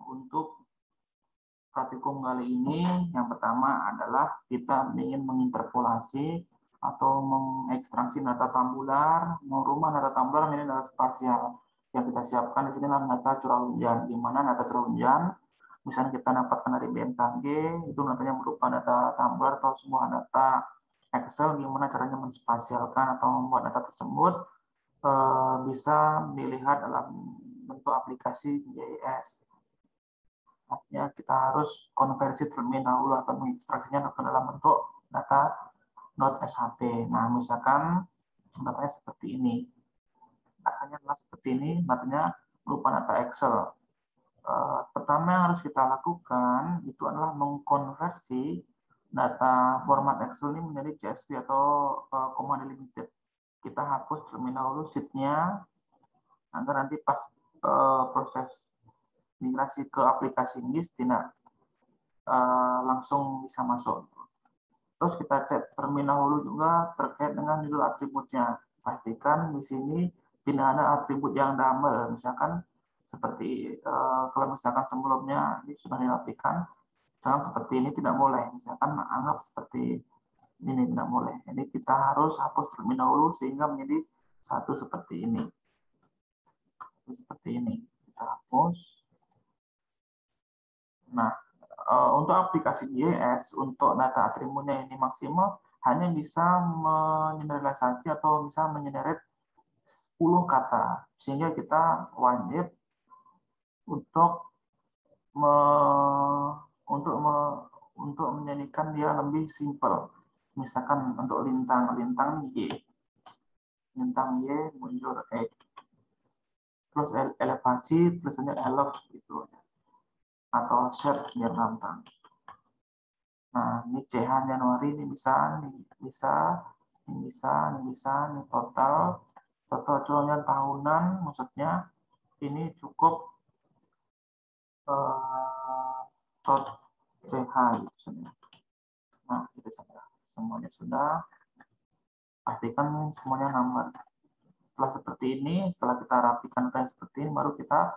Untuk praktikum kali ini, yang pertama adalah kita ingin menginterpolasi atau mengekstraksi data tabular, merubah data tabular menjadi data spasial. Yang kita siapkan di sini adalah data curah hujan, di mana data curah hujan misalnya kita dapatkan dari BMKG, itu datanya berupa data tabular atau sebuah data Excel, gimana caranya menspasialkan atau membuat data tersebut bisa dilihat dalam bentuk aplikasi GIS. Artinya kita harus konversi terlebih dahulu atau mengekstraksinya ke dalam bentuk data .shp. Nah, misalkan datanya seperti ini. Datanya adalah seperti ini, datanya berupa data Excel. Pertama yang harus kita lakukan itu adalah mengkonversi data format Excel ini menjadi CSV atau comma delimited. Kita hapus terlebih dahulu sheet-nya agar nanti pas proses migrasi ke aplikasi GIS tidak langsung bisa masuk. Terus kita cek terlebih dahulu juga terkait dengan judul atributnya. Pastikan di sini tidak ada atribut yang double, misalkan seperti kalau misalkan sebelumnya ini sudah dirapikan, misalkan seperti ini tidak boleh, misalkan anggap seperti ini tidak boleh. Jadi kita harus hapus terlebih dahulu sehingga menjadi satu seperti ini. Seperti ini kita hapus. Nah, untuk aplikasi GIS untuk data atributnya ini maksimal hanya bisa mengeneralisasi atau bisa menyederet 10 kata, sehingga kita wajib untuk untuk menjadikan dia lebih simpel. Misalkan untuk lintang Y, lintang Y muncul X, terus elevasi tulisannya elef gitu, atau set biar gampang. Nah, ini CH Januari ini bisa, ini bisa, ini bisa, ini bisa, ini total curahnya tahunan, maksudnya ini cukup tot CH gitu. Nah, itu saja. Semuanya sudah. Pastikan semuanya nambah. Setelah seperti ini, setelah kita rapikan kayak seperti ini, baru kita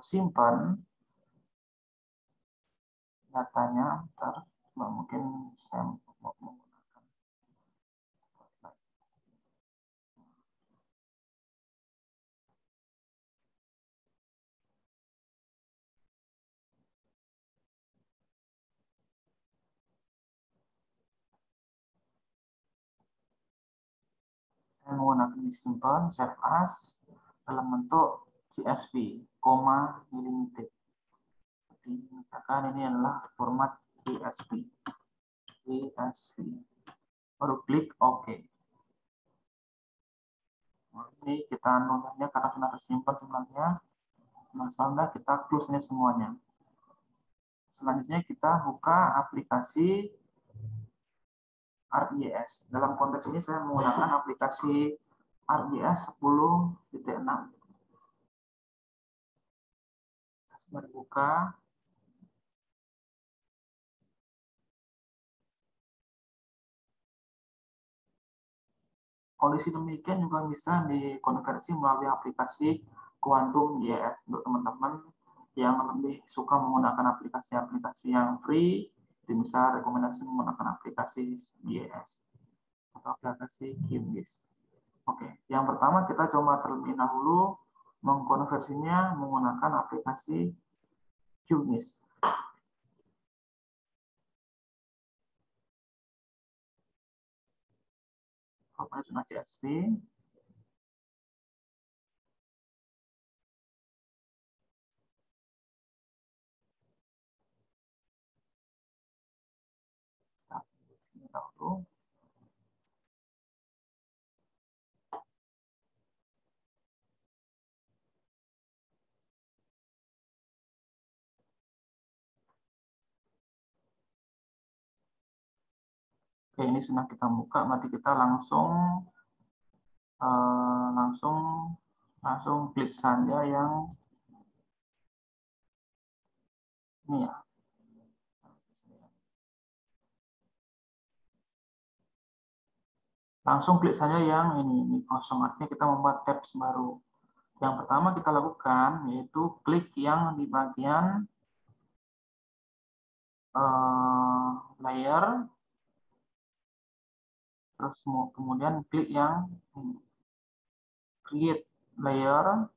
simpan datanya. Ntar mungkin saya mau menggunakan Spotlight. Saya menggunakan disimpan, save as dalam bentuk CSV, koma delimited. Misalkan ini adalah format CSV. Baru klik OK. Nah, ini kita nulisnya karena sudah tersimpan sebenarnya. Nah, selanjutnya kita close-nya semuanya. Selanjutnya kita buka aplikasi ArcGIS. Dalam konteks ini saya menggunakan aplikasi ArcGIS 10.6. Sebentar buka. Kondisi demikian juga bisa dikonversi melalui aplikasi Quantum GIS untuk teman-teman yang lebih suka menggunakan aplikasi-aplikasi yang free, itu bisa rekomendasi menggunakan aplikasi GIS atau aplikasi QGIS. Oke, yang pertama kita coba terlebih dahulu mengkonversinya menggunakan aplikasi QGIS. Formatnya sudah CSV. Dahulu. Oke, ini sudah kita buka, berarti kita langsung klik saja yang ini ya. Langsung klik saja yang ini kosong, artinya kita membuat tabs baru. Yang pertama kita lakukan yaitu klik yang di bagian layer, terus kemudian klik yang create layer,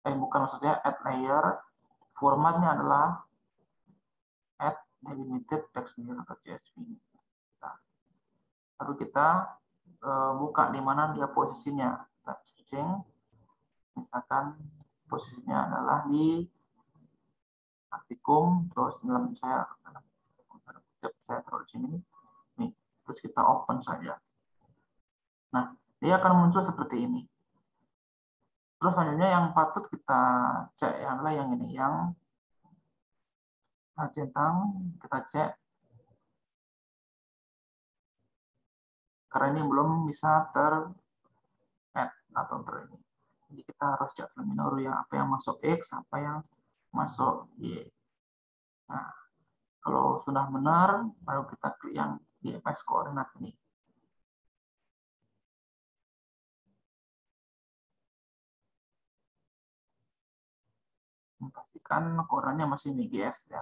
bukan, maksudnya add layer, formatnya adalah add delimited text layer atau CSV. Lalu kita buka di mana dia posisinya. Kita searching, misalkan posisinya adalah di artikum, terus dalam saya taruh di sini. Nih, terus kita open saja. Nah, dia akan muncul seperti ini. Terus selanjutnya yang patut kita cek adalah yang ini, yang centang, kita cek karena ini belum bisa ter-add atau ini. Jadi kita harus cek terlebih dahulu ya, apa yang masuk X, apa yang masuk Y. Nah, kalau sudah benar, baru kita klik yang GFS koordinat ini. Pastikan koordinatnya masih MGS ya,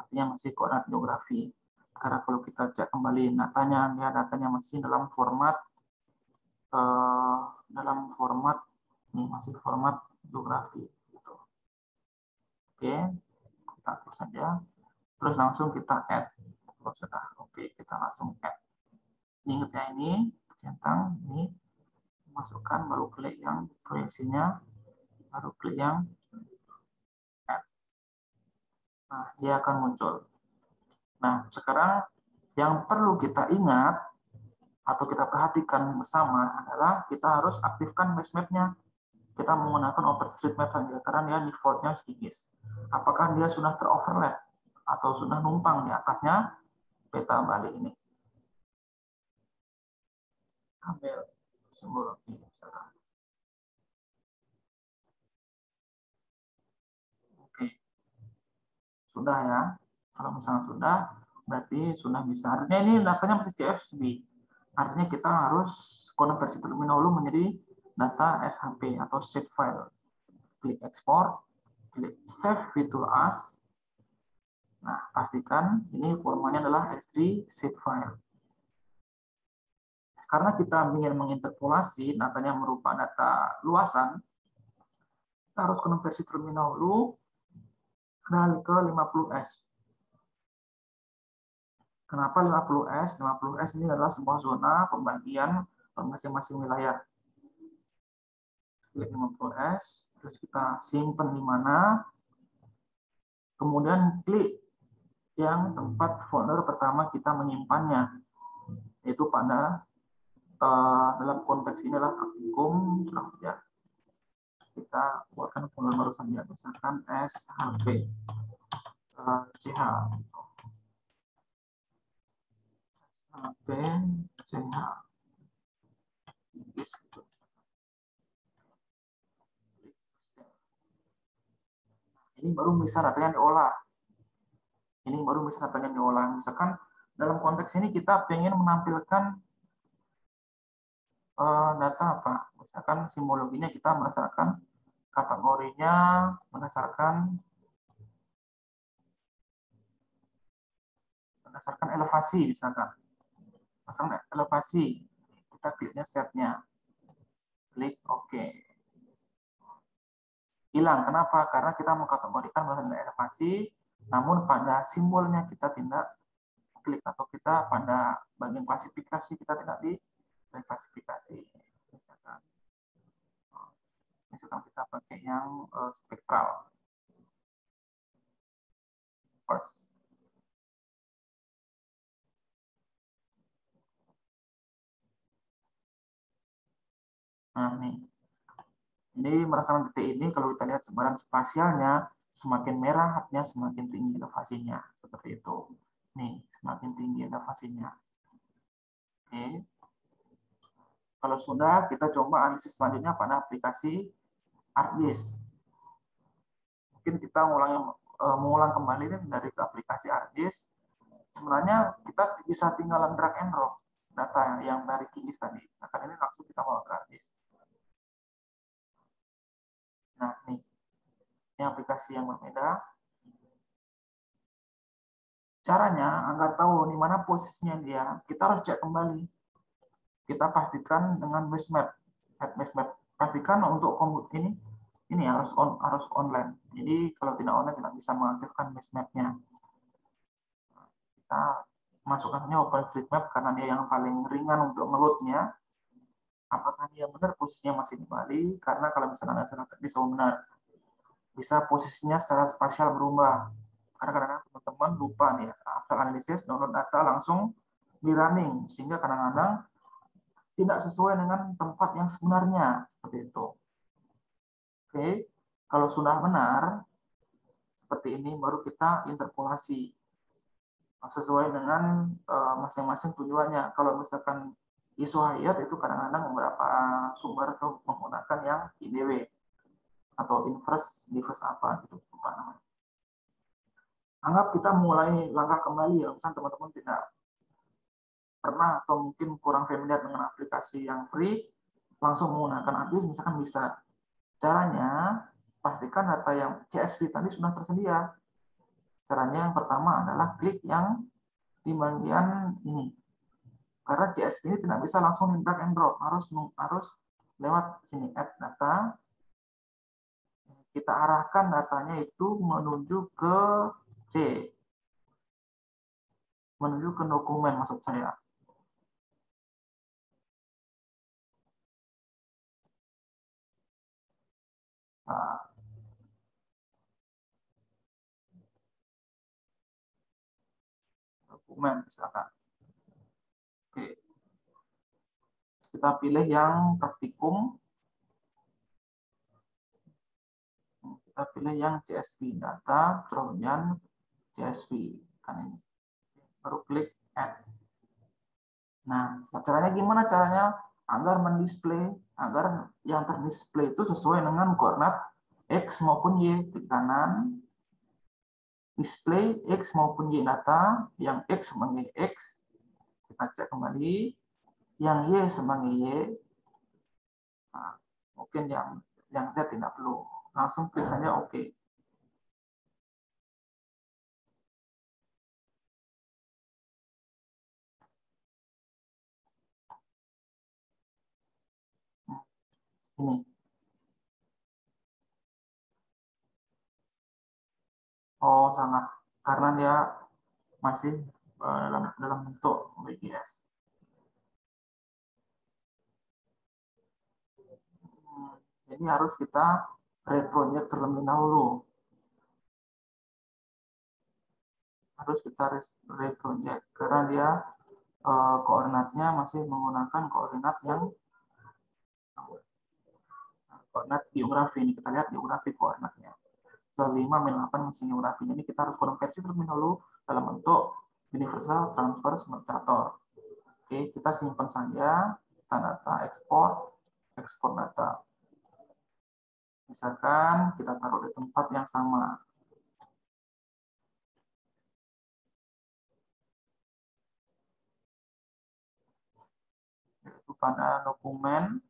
artinya masih koordinat geografi. Karena kalau kita cek kembali datanya masih dalam format ini, masih format geografi. Gitu. Oke, kita hapus saja. Terus langsung kita add. Kalau sudah oke, kita langsung add. Ingat ya, ini centang ini masukkan, baru klik yang proyeksinya, baru klik yang add. Nah, dia akan muncul. Nah, sekarang yang perlu kita ingat atau kita perhatikan bersama adalah kita harus aktifkan mesh map-nya. Kita menggunakan OpenStreetMap saja karena dia default-nya SGGIS. Apakah dia sudah teroverlap atau sudah numpang di atasnya peta Bali ini? Ambil simbol ini misalkan. Oke, sudah ya. Kalau misalnya sudah, berarti sudah bisa. Artinya ini datanya masih CSV. Artinya kita harus konversi terlebih dahulu menjadi data SHP atau shape file. Klik export, klik save to as. Nah, pastikan ini formatnya adalah S3 shape file. Karena kita ingin menginterpolasi datanya merupakan data luasan, kita harus konversi terlebih dahulu ke 50S. Kenapa 50S? 50S ini adalah sebuah zona pembagian masing-masing wilayah. Klik 50S, terus kita simpan di mana, kemudian klik yang tempat folder pertama kita menyimpannya, yaitu pada dalam konteks ini adalah praktikum ya. Kita buatkan folder baru saja, misalkan SHP CH HP CH gitu. Ini baru bisa datanya diolah. Ini baru bisa datanya diolah. Misalkan dalam konteks ini kita pengen menampilkan data apa? Misalkan simbologinya kita berdasarkan kategorinya, berdasarkan elevasi misalkan. Berdasarkan elevasi, kita kliknya setnya. Klik OK. Hilang. Kenapa? Karena kita mengkategorikan berdasarkan elevasi, namun pada simbolnya kita tidak klik, atau kita pada bagian klasifikasi kita tidak di klasifikasi. Misalkan kita pakai yang spektral. First. Nah, ini merasakan titik ini, kalau kita lihat sebaran spasialnya, semakin merah artinya semakin tinggi elevasinya. Seperti itu. Nih, semakin tinggi elevasinya. Oke. Kalau sudah, kita coba analisis selanjutnya pada aplikasi ArcGIS. Mungkin kita mengulang kembali dari aplikasi ArcGIS. Sebenarnya kita bisa tinggal drag and drop data yang dari QGIS tadi. Misalkan ini langsung kita bawa ke ArcGIS. Nah, ini aplikasi yang berbeda. Caranya agar tahu di mana posisinya dia, kita harus cek kembali. Kita pastikan dengan base map, pastikan untuk ini harus online. Jadi kalau tidak online tidak bisa mengaktifkan base map-nya. Kita masukkannya OpenStreetMap karena dia yang paling ringan untuk ngeload-nya. Apakah dia benar posisinya masih di Bali? Karena kalau misalnya Anda bisa benar, bisa posisinya secara spasial berubah. Karena kadang-kadang teman-teman lupa nih, after analisis download data langsung di running, sehingga kadang-kadang tidak sesuai dengan tempat yang sebenarnya, seperti itu. Oke, kalau sudah benar seperti ini, baru kita interpolasi sesuai dengan masing-masing tujuannya. Kalau misalkan isu hayat itu kadang-kadang beberapa sumber itu menggunakan yang IDW atau inverse diverse apa gitu, apa namanya. Anggap kita mulai langkah kembali ya, misalnya teman-teman tidak pernah atau mungkin kurang familiar dengan aplikasi yang free, langsung menggunakan API, misalkan bisa. Caranya, pastikan data yang CSV tadi sudah tersedia. Caranya yang pertama adalah klik yang di bagian ini. Karena CSV ini tidak bisa langsung drag and drop, harus lewat sini add data. Kita arahkan datanya itu menuju ke C. Menuju ke dokumen maksud saya. Nah, dokumen misalkan. Oke. Kita pilih yang praktikum. Kita pilih yang CSV, data Trojan CSV. Kan ini. Baru klik add. Nah, caranya gimana caranya agar mendisplay, agar yang terdisplay itu sesuai dengan koordinat X maupun Y. Klik kanan, display X maupun Y data, yang X sebagai X, kita cek kembali, yang Y sebagai Y, nah, mungkin yang Z tidak perlu, langsung klik saja OK. Ini. Oh, sangat. Karena dia masih dalam bentuk WGS. Jadi harus kita reproject terlebih dahulu. Harus kita reproject karena dia koordinatnya masih menggunakan koordinat yang koordinat geografi. Ini kita lihat geografi koordinatnya. 5-8 masih geografi. Jadi kita harus konversi terlebih dahulu dalam bentuk universal transfer simulator. Oke, kita simpan saja data ekspor data. Misalkan kita taruh di tempat yang sama. Yaitu pada dokumen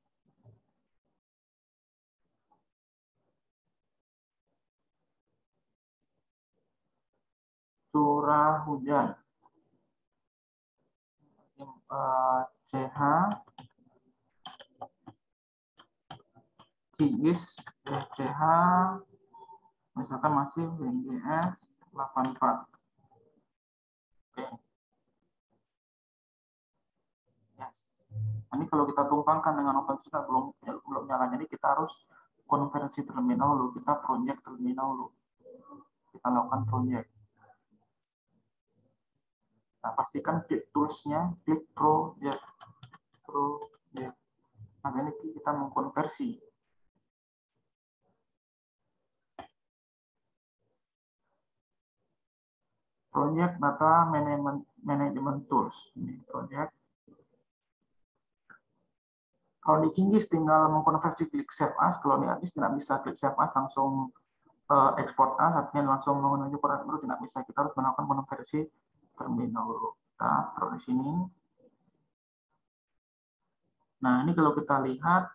curah hujan. CH Kigis CH misalkan masih WGS 84. Oke. Yes. Ini kalau kita tumpangkan dengan OpenStreetMap belum nyala, jadi kita harus konversi terlebih dahulu, kita project terlebih dahulu. Kita lakukan project. Nah, pastikan klik toolsnya, klik project. Nah, ini kita mengkonversi. Project data management tools. Ini project. Kalau di Kingis tinggal mengkonversi klik save as, kalau di Atis tidak bisa klik save as langsung export as, artinya langsung menuju koordinat baru tidak bisa. Kita harus melakukan konversi terlebih dahulu. Kita taruh di sini. Nah, ini kalau kita lihat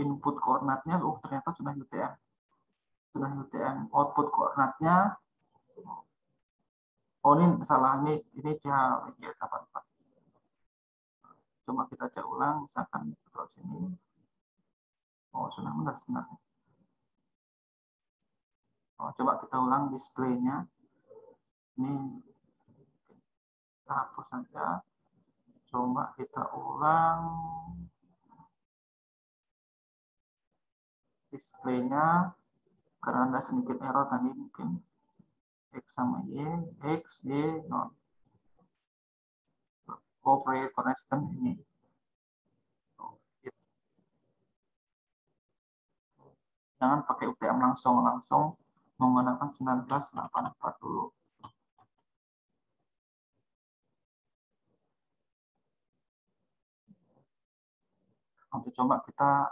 input koordinatnya, ternyata sudah UTM. Sudah UTM. Output koordinatnya. Oh ini salah, ini CH84. Coba kita cek ulang, misalkan terus ini. Oh sudah benar sebenarnya. Oh, coba kita ulang displaynya. Ini kita hapus saja. Coba kita ulang displaynya karena ada sedikit error tadi mungkin X sama Y, X, Y, non. Overlay connection ini. Jangan pakai UTM langsung menggunakan 1984 dulu. Nanti coba kita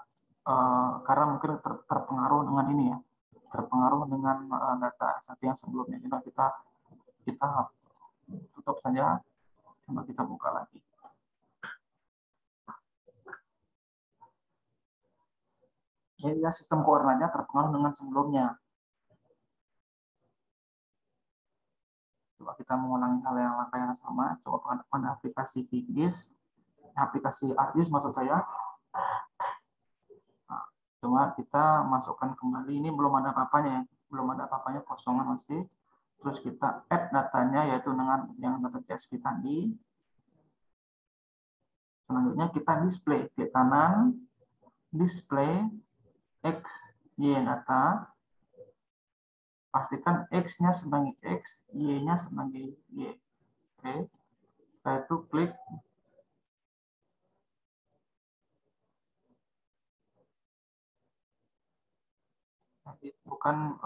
karena mungkin terpengaruh dengan ini ya, terpengaruh dengan data SAP yang sebelumnya. Jadi kita tutup saja, coba kita buka lagi. Jadi ya, sistem koordinatnya terpengaruh dengan sebelumnya. Coba kita mengulangi hal yang langkah yang sama. Coba pada aplikasi QGIS, aplikasi ArcGIS maksud saya. Nah, coba kita masukkan kembali. Ini belum ada apa-apanya, belum ada apa-apanya, kosongan masih. Terus kita add datanya yaitu dengan yang data CSV tadi. Selanjutnya kita display, klik kanan, display X, Y data. Pastikan X-nya sebagai X, Y-nya sebagai Y. Oke. Setelah itu klik bukan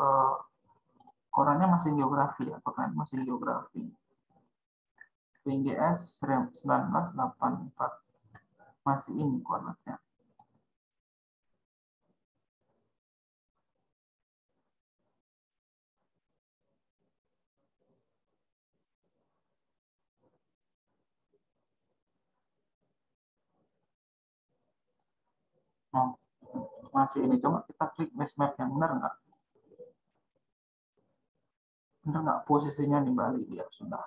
korannya masih geografi ya, koran masih geografi. PNGS 1984 masih ini koordinatnya. Oh, masih ini, coba kita klik base map yang benar nggak? Benar nggak posisinya di Bali dia sudah?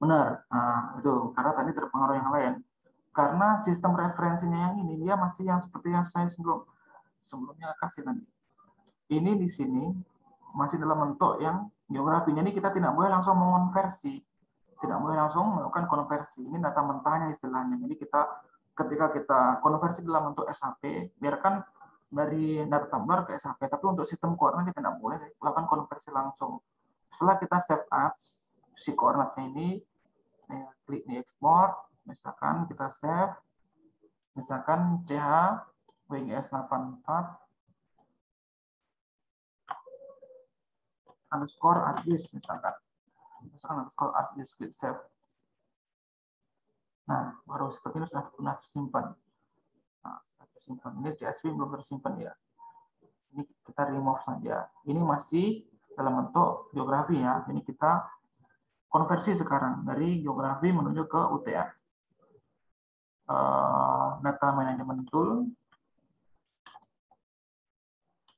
Benar. Nah, itu karena tadi terpengaruh yang lain. Karena sistem referensinya yang ini dia masih yang seperti yang saya sebelumnya kasih nanti. Ini di sini masih dalam bentuk yang geografi. Jadi kita tidak boleh langsung mengonversi. Tidak boleh langsung melakukan konversi. Ini data mentahnya istilahnya. Jadi ketika kita konversi dalam bentuk SAP, biarkan dari data tabular ke SAP. Tapi untuk sistem koordinat kita tidak boleh melakukan konversi langsung. Setelah kita save as si koordinatnya ini, klik di export, misalkan kita save, misalkan CH WGS 84 underscore ArcGIS misalkan underscore ArcGIS, klik save. Nah, baru seperti ini sudah tersimpan. Nah, tersimpan. Ini CSV belum tersimpan ya. Ini kita remove saja. Ini masih dalam bentuk geografi ya. Ini kita konversi sekarang dari geografi menuju ke UTM. Data management tool,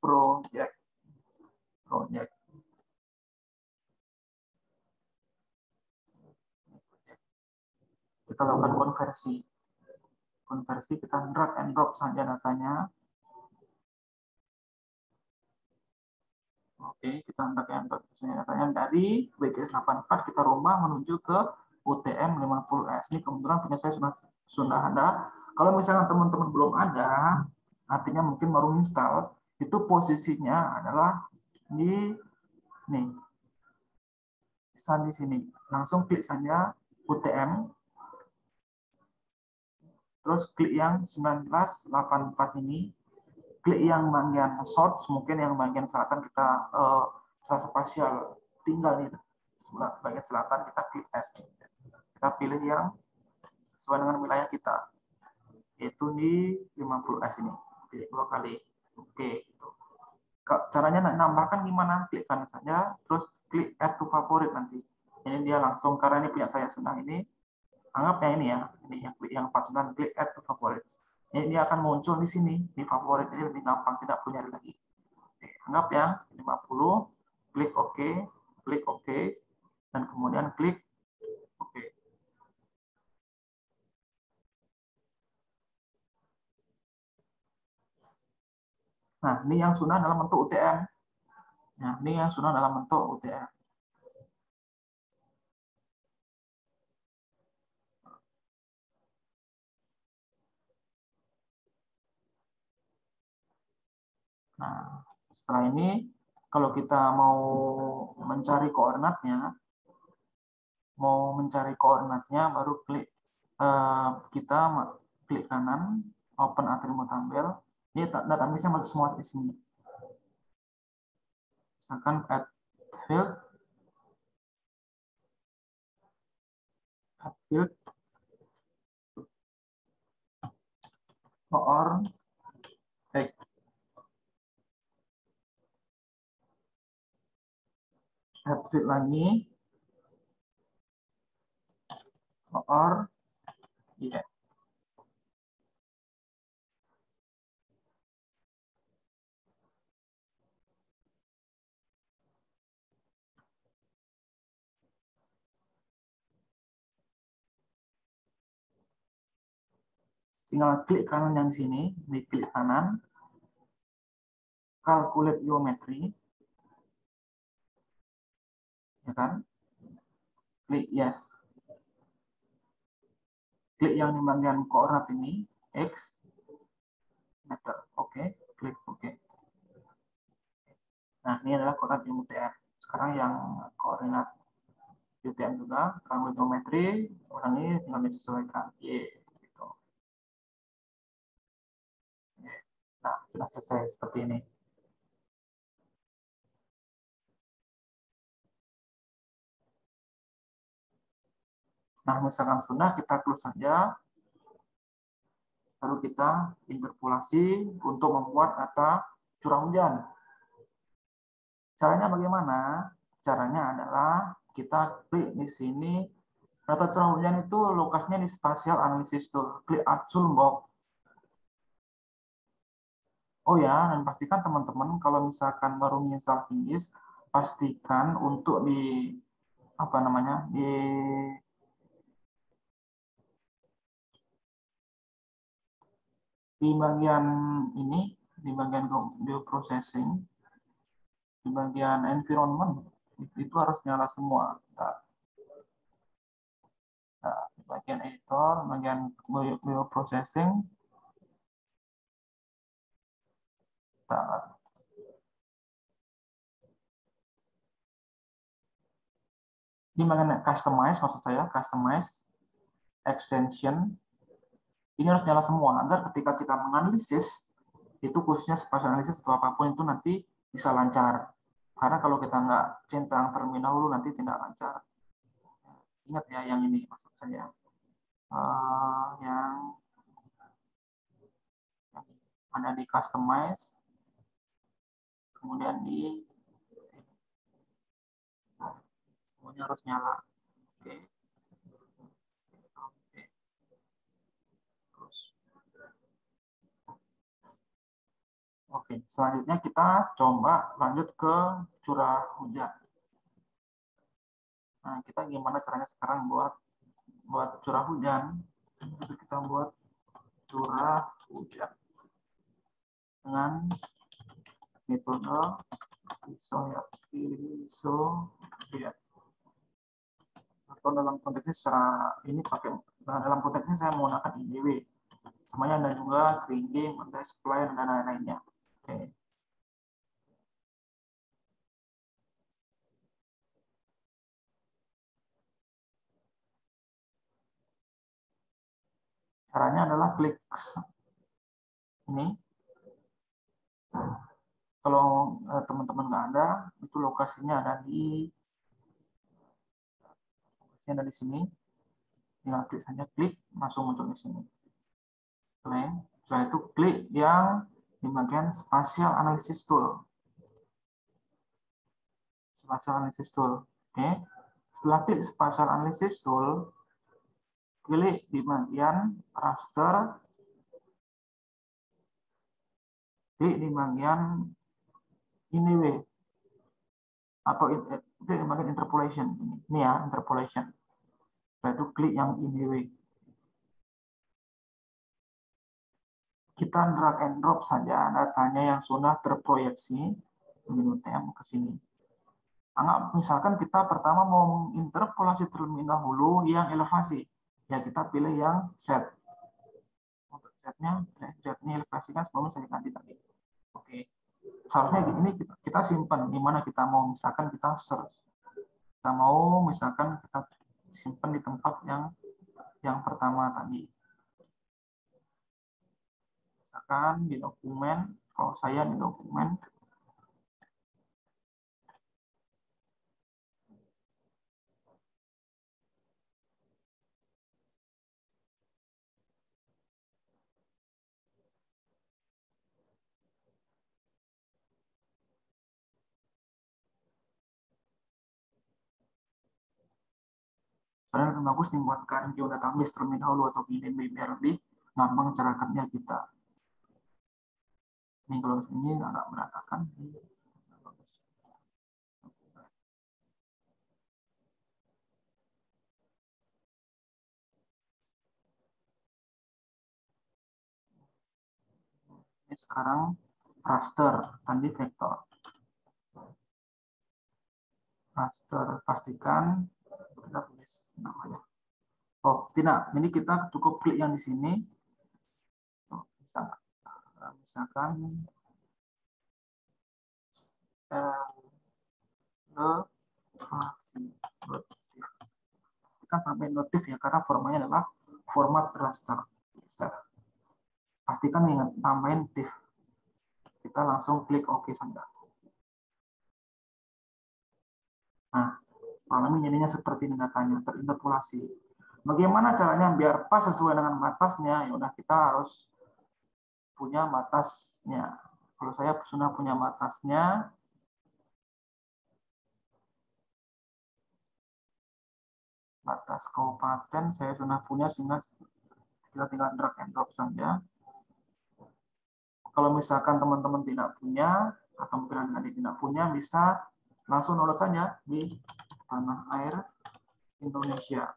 project. Kita lakukan konversi. Kita drag and drop saja datanya. Oke, kita drag and drop saja datanya dari WGS 84 kita rubah menuju ke UTM 50S. Ini kebetulan punya saya sudah ada. Kalau misalnya teman-teman belum ada, artinya mungkin baru install, itu posisinya adalah di sini. Langsung klik saja UTM. Terus klik yang 1984 ini. Klik yang bagian source, mungkin yang bagian selatan kita spasial tinggal di bagian selatan, kita klik test. Kita pilih yang sesuai dengan wilayah kita, yaitu di 50S ini. Klik 2 kali. Oke. Caranya nambahkan gimana? Klik kanan saja, terus klik add to favorite nanti. Ini dia langsung, karena ini punya saya sudah ini. Anggap yang ini ya, ini yang klik yang 49, klik add to favorite. Dia akan muncul di sini di favorit, jadi lebih gampang, tidak punya lagi. Oke, anggap ya 50, klik OK, klik OK, dan kemudian klik OK. Nah, ini yang sudah dalam bentuk UTM. Nah, ini yang sudah dalam bentuk UTM. Nah, setelah ini kalau kita mau mencari koordinatnya, baru klik kita klik kanan, open atribut tabel. Ini database-nya masuk semua di sini. Misalkan add field, or text, add field lagi, or yeah. Tinggal klik kanan yang sini, di klik kanan, calculate geometry, ya kan? Klik yes. Klik yang di bagian koordinat ini, X, meter, oke, klik oke. Nah, ini adalah koordinat UTM. Sekarang yang koordinat UTM juga, kalau geometri, orang ini tinggal disesuaikan. Gitu. Nah, sudah selesai seperti ini. Nah, misalkan sudah, kita close saja. Lalu kita interpolasi untuk membuat data curah hujan. Caranya bagaimana? Caranya adalah kita klik di sini. Data curah hujan itu lokasinya di spatial analysis tool. Klik add toolbox. Oh ya, dan pastikan teman-teman kalau misalkan baru menginstal QGIS, pastikan untuk di apa namanya di bagian ini, di bagian bioprocessing, di bagian environment itu harus nyala semua. Nah, di bagian editor, bagian bioprocessing, di bagian customize, maksud saya customize extension, ini harus nyala semua agar ketika kita menganalisis itu, khususnya spatial analisis atau apapun itu, nanti bisa lancar. Karena kalau kita nggak centang terlebih dahulu, nanti tidak lancar. Ingat ya, yang ini maksud saya. Yang ada di customize, kemudian di semuanya harus nyala. Oke. Oke, selanjutnya kita coba lanjut ke curah hujan. Nah, kita gimana caranya sekarang buat curah hujan? Jadi kita buat curah hujan dengan metode ISO ya. Atau dalam konteksnya secara ini pakai, dalam konteksnya saya menggunakan IDW. Semuanya ada juga Kringing, Display, dan lain-lainnya. Oke. Caranya adalah klik ini. Kalau teman-teman nggak ada, itu lokasinya ada di sini. Tinggal klik saja, klik, langsung muncul di sini. Setelah itu klik yang di bagian spatial analysis tool. Spatial analysis tool. Oke. Setelah klik spatial analysis tool, klik di bagian raster klik di bagian ini atau klik di bagian interpolation ini ya, interpolation. Setelah itu klik yang ini. Kita drag and drop saja datanya yang sudah terproyeksi menu TM ke sini. Anggap misalkan kita pertama mau menginterpolasi terlebih dahulu yang elevasi, ya kita pilih yang set. Untuk setnya elevasikan sebelumnya saya ganti tadi. Oke, seharusnya ini kita simpan di mana kita mau, misalkan kita search, kita mau misalkan kita simpan di tempat yang pertama tadi. Misalkan di dokumen, kalau saya di dokumen, sebenarnya lebih bagus dibuatkan geodatabase terlebih dahulu atau PDB biar lebih gampang cara kerja kita. Ini kalau ini agak berantakan. Ini sekarang raster, tadi vektor. Raster, pastikan kita tulis namanya. Oh, tidak. Jadi kita cukup klik yang di sini. Oh, misalkan kan tambahin notif ya, karena formatnya adalah format raster. Pastikan ingat tambahin TIFF. Kita langsung klik OK saja. Nah, alami jadinya seperti ini datanya, terinterpolasi. Bagaimana caranya biar pas sesuai dengan batasnya? Ya udah, kita harus punya batasnya. Kalau saya sudah punya batasnya, batas kabupaten saya sudah punya, sehingga kita tinggal drag and drop saja. Kalau misalkan teman-teman tidak punya, atau mungkin adik tidak punya, bisa langsung download saja di Tanah Air Indonesia.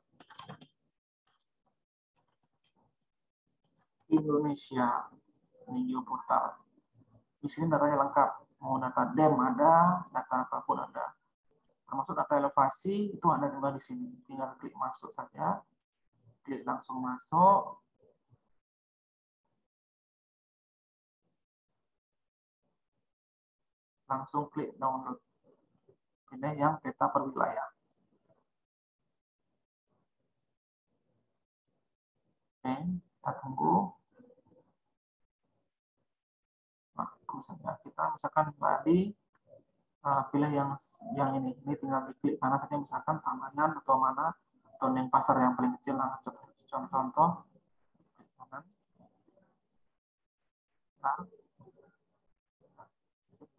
Ini geoportal. Di sini datanya lengkap. Mau data DEM ada, data apapun ada. Termasuk data elevasi itu ada juga di sini. Tinggal klik masuk saja. Klik langsung masuk. Langsung klik download. Ini yang peta per wilayah. Oke, kita tunggu. Nah, misalnya kita misalkan Bali, pilih yang ini tinggal diklik mana saja, misalkan Tabanan atau mana, atau Denpasar yang paling kecil. Nah, contoh nah,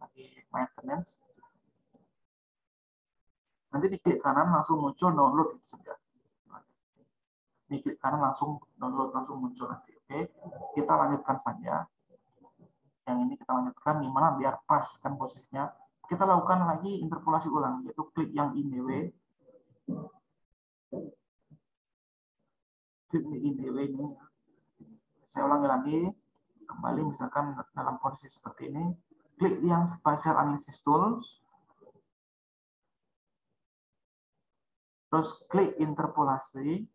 lagi maintenance, nanti di klik kanan langsung muncul download itu saja. Di klik kanan langsung download, langsung muncul nanti. Oke, kita lanjutkan saja. Yang ini kita lanjutkan di mana biar pas kan posisinya. Kita lakukan lagi interpolasi ulang, yaitu klik yang INDW. Klik di INDW ini. Saya ulangi lagi. Kembali misalkan dalam posisi seperti ini. Klik yang Spatial Analysis Tools. Terus klik interpolation,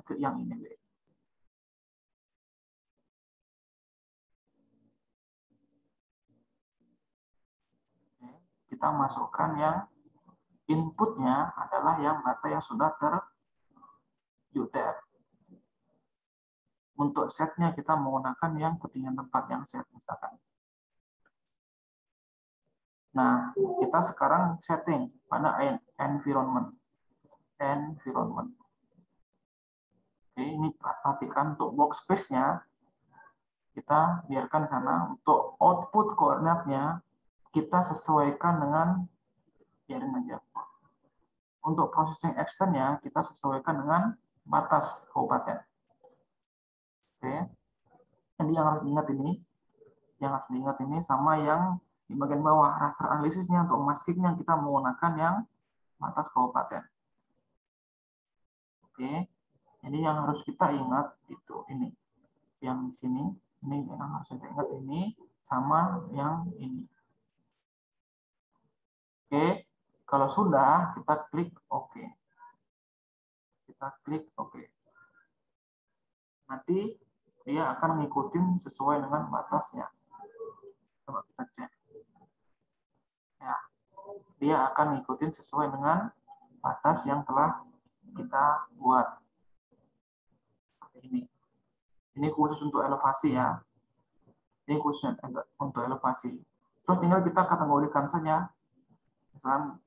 klik yang INDW. Kita masukkan yang inputnya adalah yang data yang sudah ter-UTF. Untuk setnya kita menggunakan yang ketinggian tempat yang set misalkan. Nah, kita sekarang setting pada environment. Oke, ini perhatikan untuk workspace-nya kita biarkan sana. Untuk output koordinatnya kita sesuaikan dengan, biarin aja. Untuk processing externnya kita sesuaikan dengan batas kabupaten. Oke, jadi yang harus diingat ini, Yang harus diingat ini sama yang di bagian bawah, raster analisisnya untuk maskingnya kita menggunakan yang batas kabupaten. Oke, jadi yang harus kita ingat itu ini, yang di sini, ini yang harus kita ingat ini sama yang ini. Oke, kalau sudah kita klik OK. Kita klik OK. Nanti dia akan ngikutin sesuai dengan batasnya. Coba kita cek. Ya, dia akan ngikutin sesuai dengan batas yang telah kita buat. Seperti ini. Ini khusus untuk elevasi ya. Ini khusus untuk elevasi. Terus tinggal kita kategorikan saja. Misalkan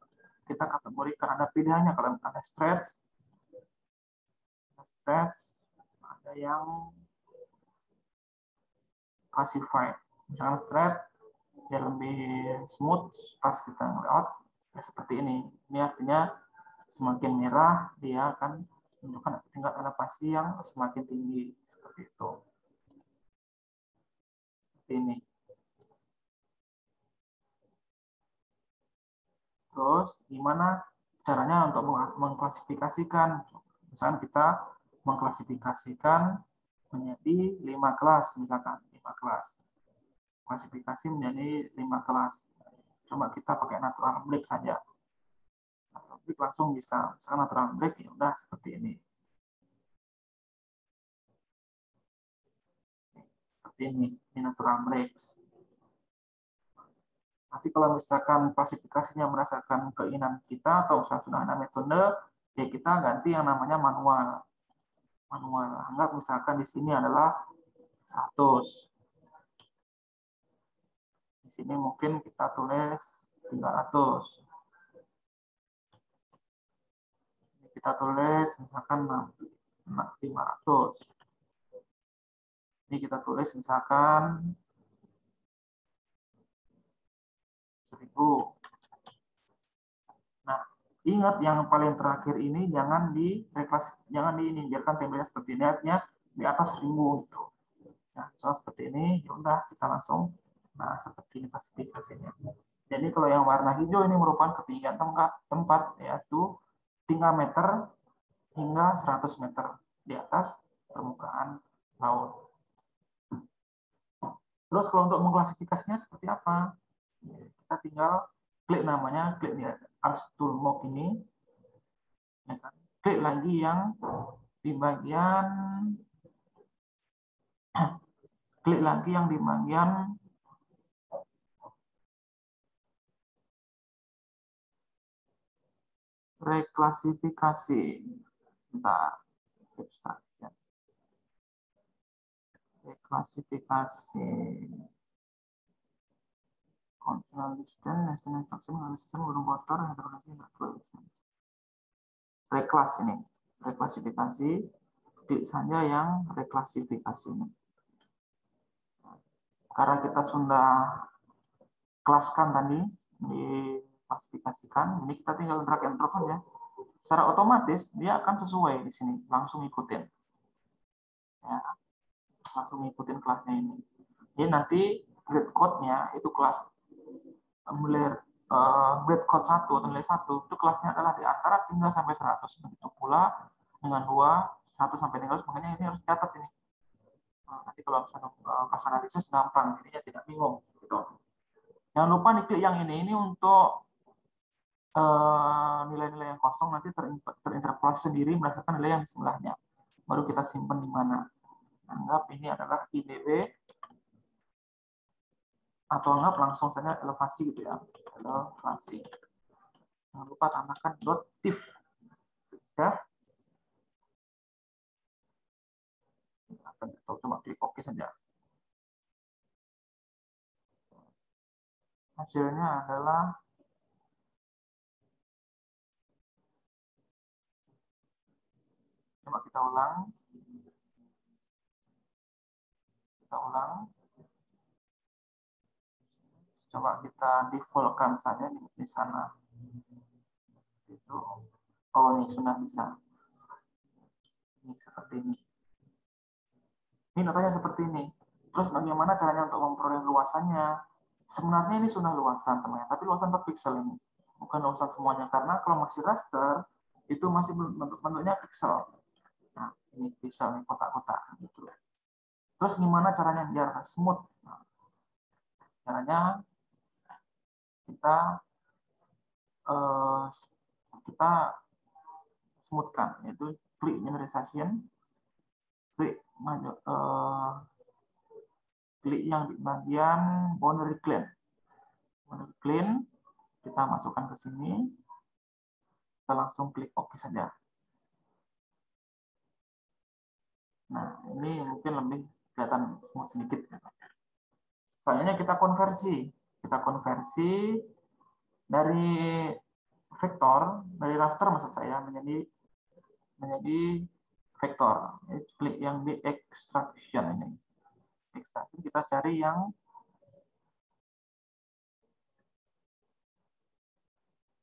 kita kategorikan, ada pilihannya, kalau ada stretch, ada yang classified. Misalkan stretch biar lebih smooth pas kita layout, ya seperti ini. Ini artinya semakin merah dia akan menunjukkan tingkat elevasi yang semakin tinggi, seperti itu. Seperti ini. Terus gimana caranya untuk mengklasifikasikan? Misalkan kita mengklasifikasikan menjadi 5 kelas, misalkan 5 kelas. Klasifikasi menjadi 5 kelas. Coba kita pakai natural break saja. Natural break langsung bisa. Misalkan natural break ya udah seperti ini. Seperti ini natural breaks. Nanti kalau misalkan klasifikasinya berdasarkan keinginan kita atau sudah ada metode, ya kita ganti yang namanya manual. Anggap misalkan di sini adalah 100. Di sini mungkin kita tulis 300. Kita tulis misalkan 500. Ini kita tulis misalkan 1000. Nah, ingat yang paling terakhir ini jangan di ini, biarkan tempelnya seperti ini, artinya di atas 1000 itu. Nah, soal seperti ini, ya udah kita langsung, nah seperti ini klasifikasinya. Jadi kalau yang warna hijau ini merupakan ketinggian tempat yaitu 3 meter hingga 100 meter di atas permukaan laut. Terus kalau untuk mengklasifikasinya seperti apa? Kita tinggal klik namanya, klik di Arch Tool Mode ini, ya kan? Klik lagi yang di bagian klik lagi yang di bagian reklasifikasi. Bentar, extraction. Reklasifikasi. Control distance, national instruction, analysis, volume water, hydrology, reklas ini. Reklasifikasi. Klik saja yang reklasifikasi ini. Karena kita sudah kelaskan tadi, diklasifikasikan, ini kita tinggal drag and drop saja. Secara otomatis dia akan sesuai di sini, langsung ikutin. Ya, langsung ikutin kelasnya ini. Jadi nanti grade code-nya itu kelas grade code 1 atau nilai 1 itu kelasnya adalah di antara 3 sampai 100. Begitu pula dengan 2, 1 sampai 300, makanya ini harus catat ini. Nah, nanti kalau misalnya pas analisis gampang, jadinya tidak bingung. Gitu. Jangan lupa diklik yang ini untuk nilai-nilai yang kosong nanti terinterpolasi sendiri berdasarkan nilai yang di sebelahnya. Baru kita simpan di mana. Anggap ini adalah IDW, atau anggap langsung saja elevasi gitu ya. Elevasi. Jangan lupa tambahkan .tif. Bisa. Coba klik OK saja. Hasilnya adalah coba kita ulang. Coba kita default-kan saja di sana. Itu. Oh, ini sudah bisa. Ini seperti ini. Ini notanya seperti ini. Terus bagaimana caranya untuk memperoleh luasannya? Sebenarnya ini sudah luasan sebenarnya, tapi luasan per pixel ini, bukan luasan semuanya. Karena kalau masih raster, itu masih bentuknya pixel. Nah, ini pixel, nih, kotak-kotak. Gitu. Terus gimana caranya biar smooth? Nah, caranya kita eh, kita smoothkan, yaitu klik generation, klik klik yang di bagian boundary clean. Boundary clean, kita masukkan ke sini, kita langsung klik OK saja. Nah, ini mungkin lebih kelihatan smooth sedikit. Selanjutnya kita konversi dari vektor, dari raster maksud saya, menjadi vektor. Klik yang di extraction ini. Extraction, kita cari yang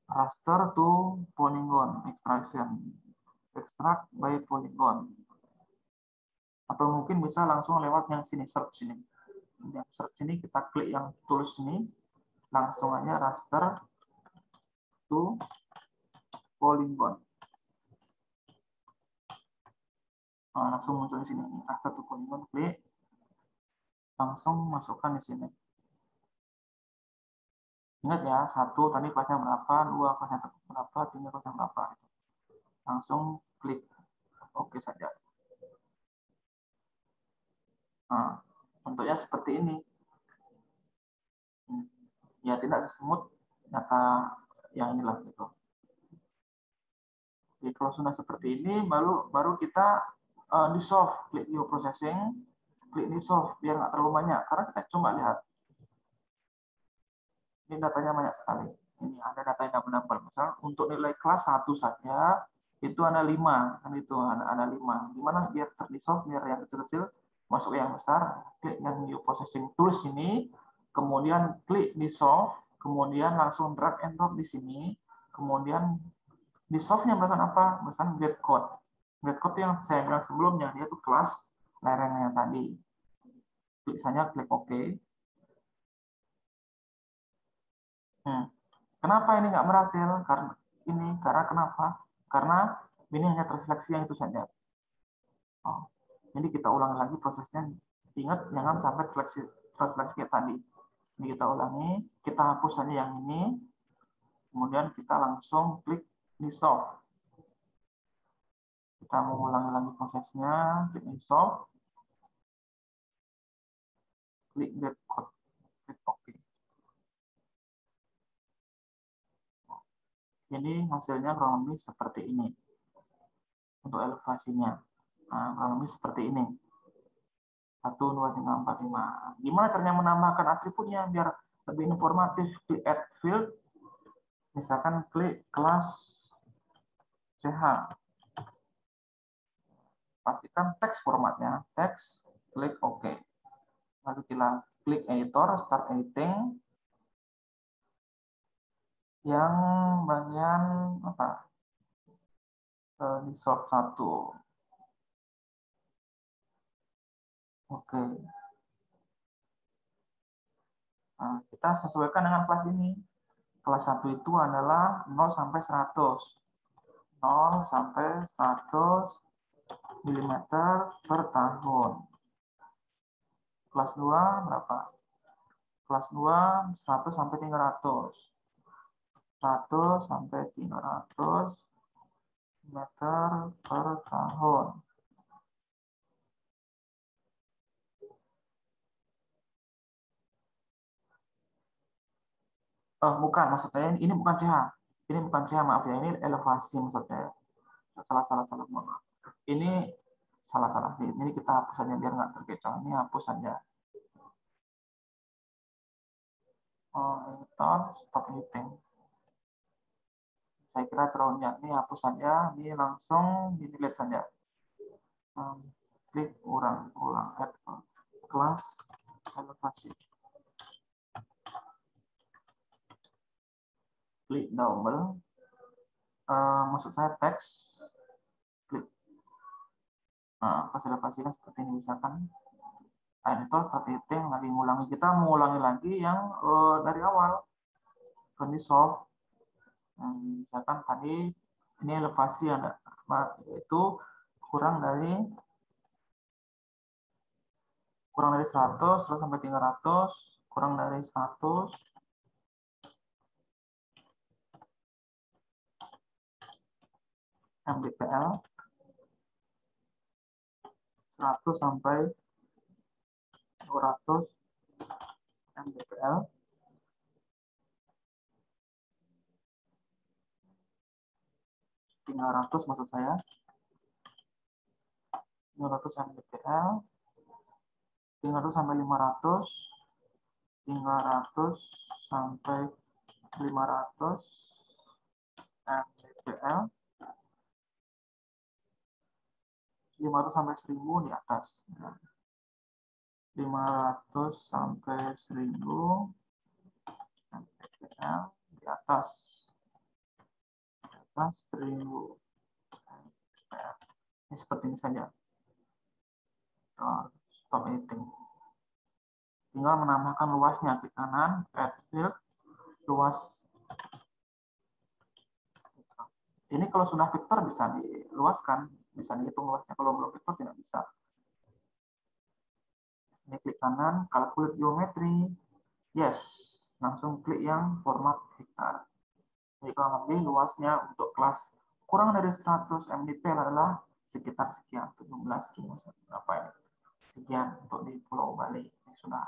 raster to polygon extraction, extract by polygon, atau mungkin bisa langsung lewat yang sini, search ini. Yang search ini kita klik yang tools ini, langsung aja raster to polygon. Nah, langsung muncul di sini, raster to polygon, klik, langsung masukkan di sini. Ingat ya, 1 tadi kelasnya berapa, 2 kelasnya berapa, 3 kelasnya berapa. Langsung klik OK saja. Nah, bentuknya seperti ini. Ya tidak sesmooth data yang inilah gitu. Jadi kalau sudah seperti ini, baru kita dissolve, klik new processing, klik dissolve biar nggak terlalu banyak. Karena kita coba lihat, ini datanya banyak sekali. Ini ada data yang double. Misal untuk nilai kelas 1 saja itu ada 5, kan itu ada 5. Gimana biar terdissolve, biar yang kecil-kecil masuk yang besar, klik yang new processing tools ini, kemudian klik dissolve, kemudian langsung drag and drop di sini, kemudian dissolve-nya berdasarkan apa? Berdasarkan grade code. Grade code yang saya bilang sebelumnya, dia itu kelas lerengnya tadi. Klik saja, klik OK. Kenapa ini nggak berhasil? Karena kenapa? Karena ini hanya terseleksi yang itu saja. Oh, jadi kita ulangi lagi prosesnya. Ingat jangan sampai terseleksi kayak tadi. Ini kita ulangi, kita hapus saja yang ini, kemudian kita langsung klik dissolve. Kita mau ulangi lagi prosesnya, klik dissolve, klik get code, klik OK. Jadi hasilnya kurang lebih seperti ini untuk elevasinya. Nah, kurang lebih seperti ini. 1, 2, 3, 4, 5. Gimana caranya menambahkan atributnya biar lebih informatif? Klik add field. Misalkan klik kelas CH. Pastikan teks formatnya. Teks, klik OK. Lalu kita klik editor, start editing. Yang bagian apa? Dissolve 1. Oke. Nah, kita sesuaikan dengan kelas ini. Kelas 1 itu adalah 0 sampai 100. 0 sampai 100 mm per tahun. Kelas 2 berapa? Kelas 2 100 sampai 300. 100 sampai 300 meter per tahun. Bukan, maksud saya ini bukan CH. Ini bukan CH, maaf ya. Ini elevasi maksud saya. Salah. Maaf. Ini salah. Ini kita hapus saja biar nggak terkecoh. Ini hapus saja. Editor, stop editing. Saya kira terlalu ini hapus saja. Ini langsung di delete saja. Klik ulang add kelas elevasi. Klik double. Maksud saya teks. Klik kelas elevasi kan seperti ini misalkan. editor start editing lagi ngulangi, kita mengulangi lagi yang dari awal di soft. Misalkan tadi ini elevasi ada itu kurang dari 100 terus sampai 300, kurang dari 100 mdpl, 100 sampai 200 mdpl, 300 maksud saya, 300 mdpl, 300 sampai 500, 300 sampai 500 mdpl, 500 sampai 1000 di atas. 500 sampai 1000 mdpl di atas. 1000 mdpl. Ini seperti ini saja. Stop editing. Tinggal menambahkan luasnya, klik kanan, add field, luas. Ini kalau sudah vektor bisa diluaskan, bisa dihitung luasnya. Kalau belum vektor tidak bisa. Ini klik kanan, calculate geometry, yes, langsung klik yang format vektor. Jadi kalau lebih luasnya untuk kelas kurang dari 100 mdpl adalah sekitar sekian, 17 berapa ini? Sekian untuk di Pulau Bali. Ini sudah.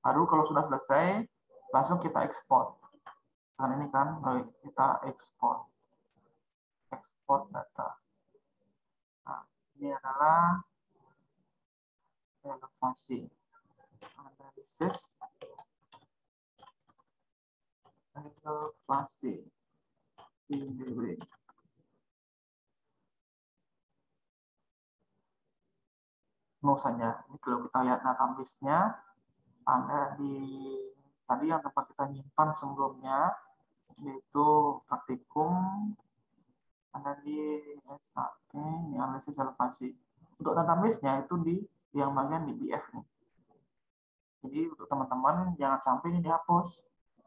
Baru kalau sudah selesai, langsung kita ekspor. Nah, ini kan kita ekspor. Ekspor data. Nah, ini adalah elevasi. Analisis. Elevasi. IDW. Mau saja. Ini kalau kita lihat database-nya, ada di tadi yang tempat kita nyimpan sebelumnya, yaitu praktikum, ada di SAP, ini analisis elevasi. Untuk database-nya itu di yang bagian di BF nih. Jadi untuk teman-teman jangan sampai ini dihapus.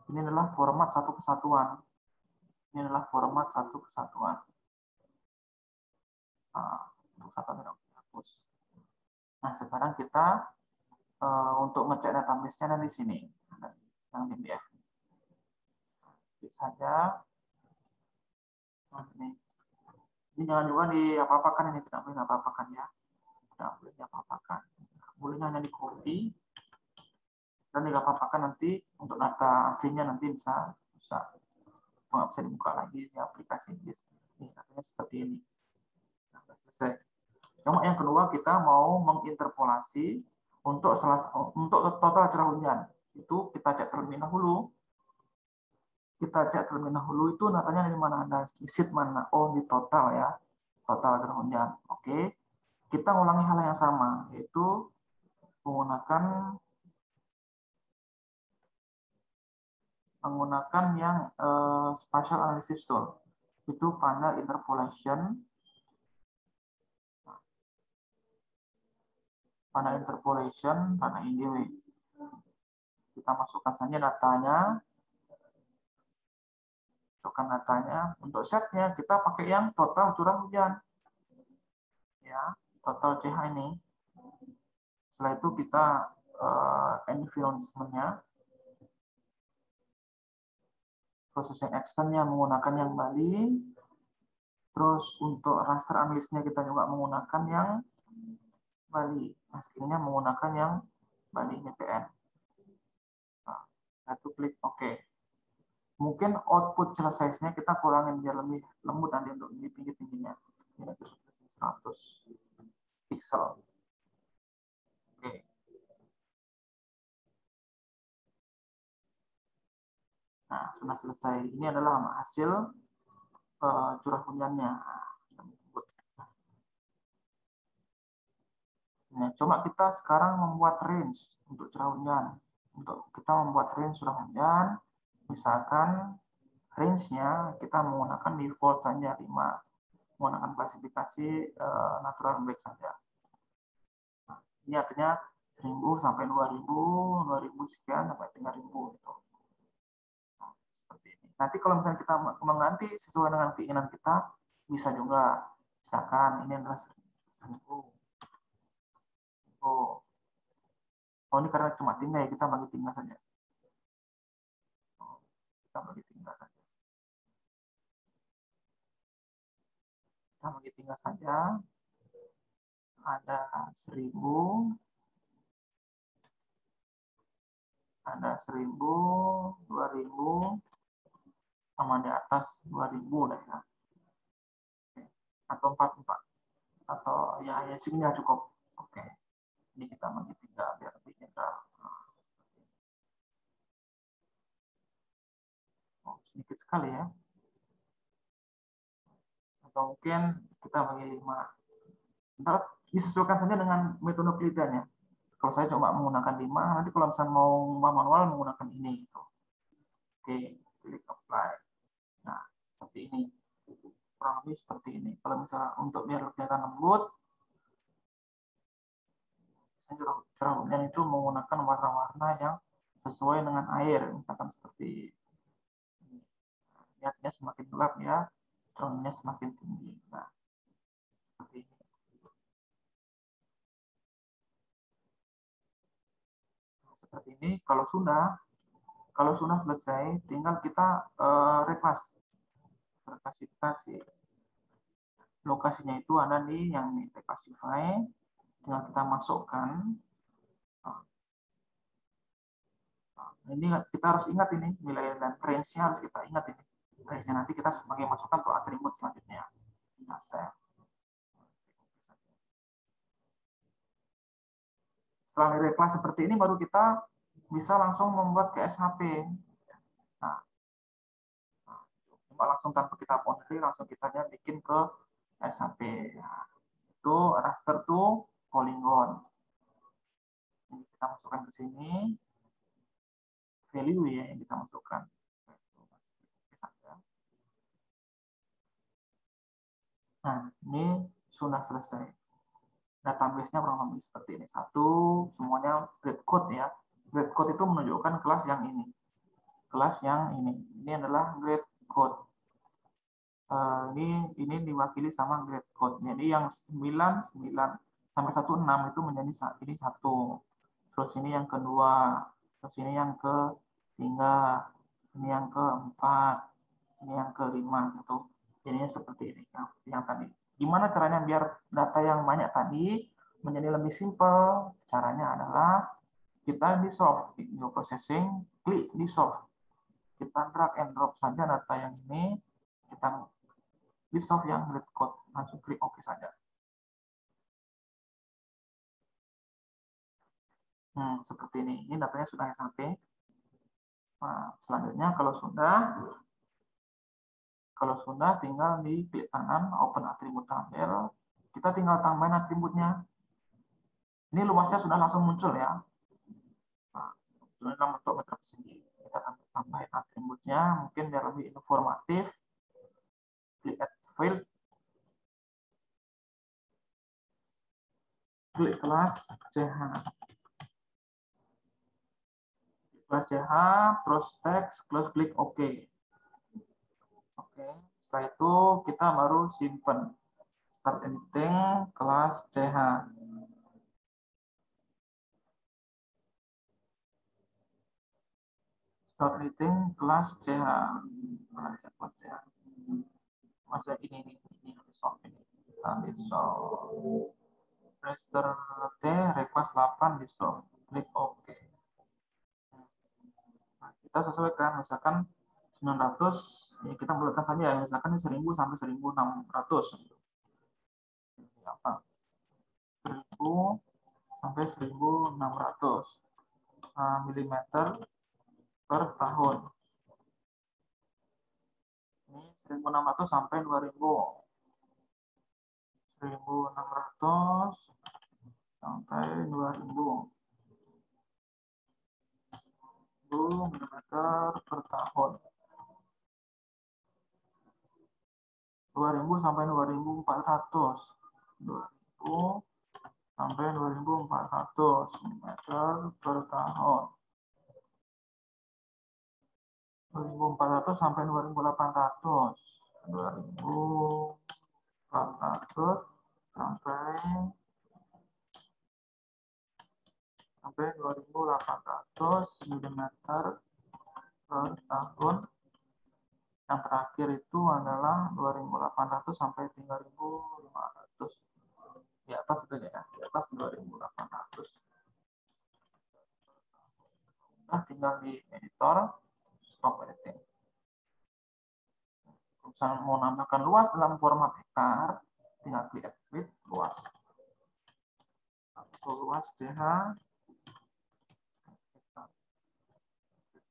Ini adalah format satu kesatuan. Ini adalah format satu kesatuan. Nah, untuk satu tidak dihapus. Nah sekarang kita untuk ngecek database-nya ada di sini, yang di BF. Klik saja. Nah, ini jangan juga di apa-apakan, ini tidak boleh apa-apakan ya. Tidak boleh apa-apakan. Bolehnya hanya di copy dan di apa-apakan nanti untuk data aslinya nanti bisa nggak bisa dibuka lagi di aplikasi ini katanya seperti ini. Nah, selesai. Cuma yang kedua kita mau menginterpolasi untuk total curah hujan. Itu kita cek terlebih dahulu. Kita cek terlebih dahulu itu datanya di mana, ada di sheet mana? Oh, di total ya. Total curah hujan. Oke. Kita ulangi hal yang sama, yaitu menggunakan yang spatial analysis tool. Itu panel interpolation. Panel interpolation, panel IDW. Kita masukkan saja datanya. Untuk setnya kita pakai yang total curah hujan. Ya, total CH ini. Setelah itu kita environment-nya, processing action-nya menggunakan yang Bali. Terus untuk raster analysis-nya kita juga menggunakan yang Bali. Masking-nya menggunakan yang Bali MPN. Nah, satu klik OK. Mungkin output celah size-nya kita kurangin biar lebih lembut nanti untuk di pinggir-pinggirnya. 100 pixel. Oke. Nah, sudah selesai. Ini adalah hasil curah hujannya. Nah, coba kita sekarang membuat range untuk curah hujan. Untuk kita membuat range curah hujan, misalkan range-nya kita menggunakan default saja 5. menggunakan klasifikasi natural black saja. Nah, ini artinya 1000 sampai 2000, 2000 sekian sampai 3000 gitu. Nah, seperti ini. Nanti kalau misalnya kita mengganti sesuai dengan keinginan kita, bisa juga. Misalkan ini adalah 1000. Oh, ini karena cuma tinggal ya, kita bagi tinggal saja. Kita bagi tinggal saja. Kita bagi tinggal saja. Ada 1000. Ada 1000, 2000, sama di atas 2000 lah ya. Atau 44. Atau ya segini cukup. Oke. Ini kita bagi 3 biar lebih general. Oh, sedikit sekali ya. Atau mungkin kita bagi 5. Ntar disesuaikan saja dengan metode penelitiannya. Kalau saya coba menggunakan 5, nanti kalau misalnya mau manual menggunakan ini. Gitu. Oke, klik apply. Nah, seperti ini. Kurang lebih seperti ini. Kalau misalnya untuk biar kelihatan lembut, cerah hujan itu menggunakan warna-warna yang sesuai dengan air, misalkan seperti ini. Lihatnya semakin gelap ya, cerahnya semakin tinggi. Nah, seperti ini. Nah, seperti ini. Kalau sudah selesai, tinggal kita reklasifikasi. Lokasinya itu ada di yang reclassify. Tinggal kita masukkan. Ini kita harus ingat ini nilai dan range-nya harus kita ingat ini. Range-nya nanti kita sebagai masukan untuk atribut selanjutnya. Nah, setelah nilai kelas seperti ini baru kita bisa langsung membuat ke SHP. Nah, langsung tanpa kita boundary langsung kita bikin ke SHP. Nah, itu raster to polygon. Ini kita masukkan ke sini. Value ya yang kita masukkan. Nah, ini sudah selesai. Database-nya kurang lebih seperti ini. Satu, semuanya grade code ya. Grade code itu menunjukkan kelas yang ini. Kelas yang ini. Ini adalah grade code. Ini diwakili sama grade code. Jadi yang 99 sampai 16 itu menjadi ini 1. Terus ini yang kedua. Terus ini yang ketiga. Ini yang keempat. Ini yang kelima gitu. Jadinya seperti ini yang tadi. Gimana caranya biar data yang banyak tadi menjadi lebih simpel? Caranya adalah kita di solve video processing, klik di solve. Kita drag and drop saja data yang ini, kita di solve yang grade code, langsung klik OK saja. Seperti ini. Ini datanya sudah sampai. Nah, selanjutnya kalau sudah tinggal di klik kanan open atribut tabel, kita tinggal tambahin atributnya. Ini luasnya sudah langsung muncul ya. Nah, sudah dalam bentuk meter persegi. Kita tambahin atributnya, mungkin biar lebih informatif. Klik add field, klik kelas CH. Kelas CH, terus text, close klik OK. Oke, setelah itu kita baru simpan. Start editing kelas CH. Start editing kelas CH. Kelas CH. Masa ini soft ini. Kita di soft. Register T request 8 di soft. Klik OK. Nah, kita sesuaikan misalkan 900 ya kita bulatkan saja ya, misalkan 1000 sampai 1600. Apa? 1000 sampai 1600 mm per tahun. Ini 1600 sampai 2000. 1600 sampai 2000. 1000 mm per tahun. 2000 2000 sampai 2400. 2000 sampai 2400 meter per tahun. 2400 sampai 2800. 2400 sampai 2800 mm per tahun. Yang terakhir itu adalah 2800 sampai 3500. Di atas itu ya, di atas 2800. Nah, tinggal di editor stop editing. Misalnya mau nambahkan luas dalam format hektar, tinggal klik edit luas. Atau luas CH,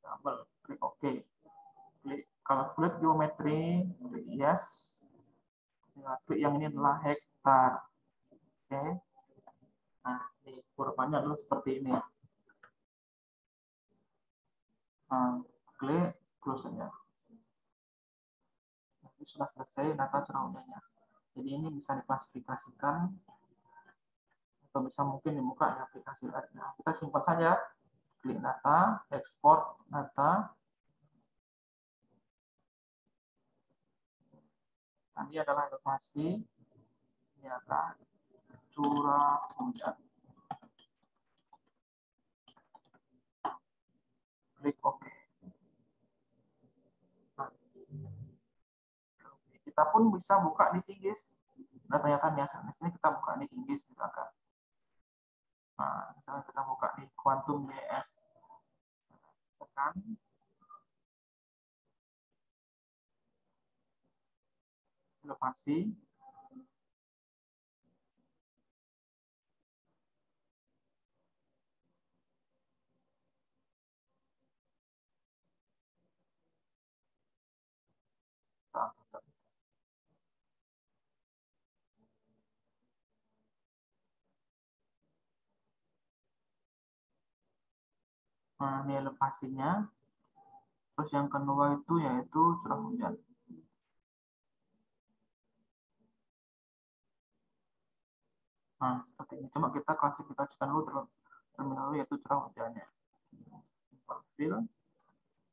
double klik OK. Klik calculate geometry, klik yes. Tinggal klik yang ini adalah hektar. Oke. Nah, ini kurvanya adalah seperti ini. Nah, klik close saja. Ini sudah selesai data curah hujannya. Jadi ini bisa diklasifikasikan atau bisa mungkin dibuka di aplikasi lainnya. Kita simpan saja. Klik data, ekspor data. Tadi adalah elevasi, ini adalah curah hujan. Klik OK. Nah, kita pun bisa buka di QGIS. Datanya kan biasa. Di sini kita buka di QGIS misalkan. Nah, misalnya kita buka di Quantum JS. Tekan. Elevasi. Nah, ini elevasinya. Terus yang kedua itu yaitu curah hujan. Nah, seperti ini. Coba kita klasifikasikan dulu terlebih dahulu yaitu curah hujannya. Simple fill.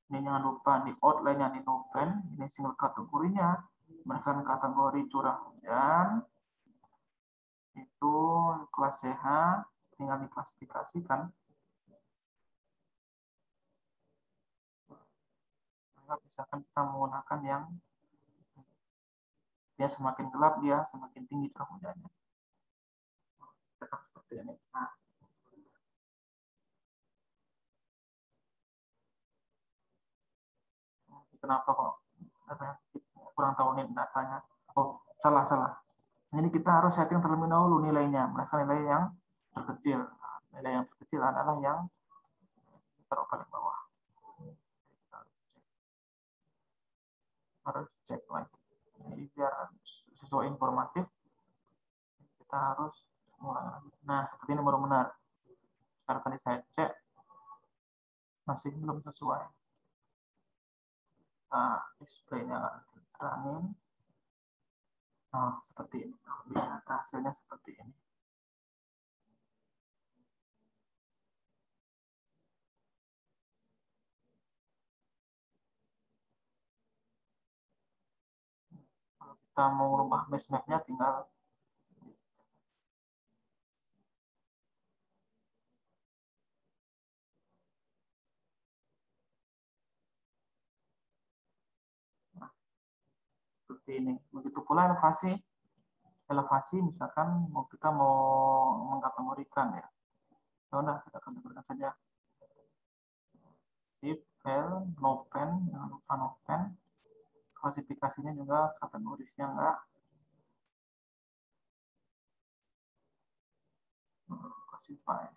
Ini jangan lupa di outline-nya di open. Ini single kategorinya. Berdasarkan kategori curah hujan. Itu kelas CH. Tinggal diklasifikasikan. Misalkan kita menggunakan yang dia semakin gelap, dia semakin tinggi curah hujannya. Seperti ini. Nah, kenapa kok kurang tahu nih datanya? Oh, salah. Jadi kita harus setting terlebih dahulu nilainya, berdasarkan nilai yang terkecil. Nilai yang terkecil adalah yang taruh paling bawah. Harus cek lagi. Jadi biar sesuai informatif, kita harus mulai. Nah, seperti ini baru benar. Karena tadi saya cek, masih belum sesuai. Nah, displaynya terangin. Nah, seperti ini. Lihat hasilnya seperti ini. Kalau kita mau merubah mesh map-nya, tinggal seperti ini. Begitu pula elevasi misalkan kita mau mengkategorikan ya. Sudah, kita kategorikan saja. Shift, file, nopen, jangan lupa nopen. Klasifikasinya juga kategorisnya enggak. Classify.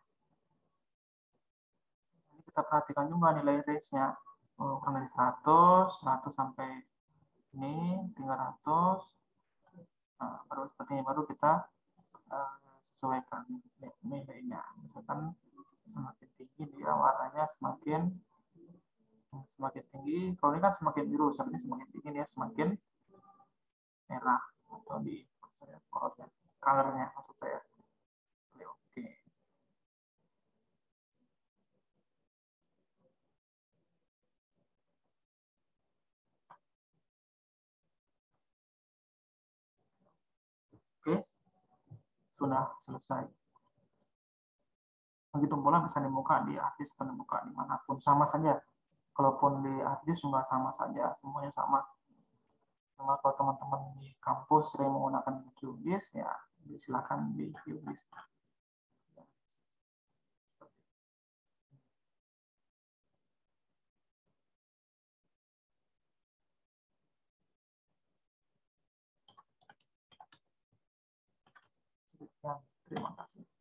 Ini kita perhatikan juga nilai range-nya. Karena dari 100 sampai ini 300. Nah, baru seperti ini baru kita sesuaikan nilainya. Misalkan semakin tinggi dia warnanya semakin tinggi. Kalau ini kan semakin biru, seperti semakin tinggi dia semakin merah. atau di saya colornya maksud saya. Oke. Oke, sudah selesai. Begitu pula bisa dibuka di ArcGIS atau dibuka dimanapun, sama saja. Kalaupun di ArcGIS juga sama saja, semuanya sama. Cuma kalau teman-teman di kampus sering menggunakan QGIS, ya silakan di QGIS. Sekian, terima kasih.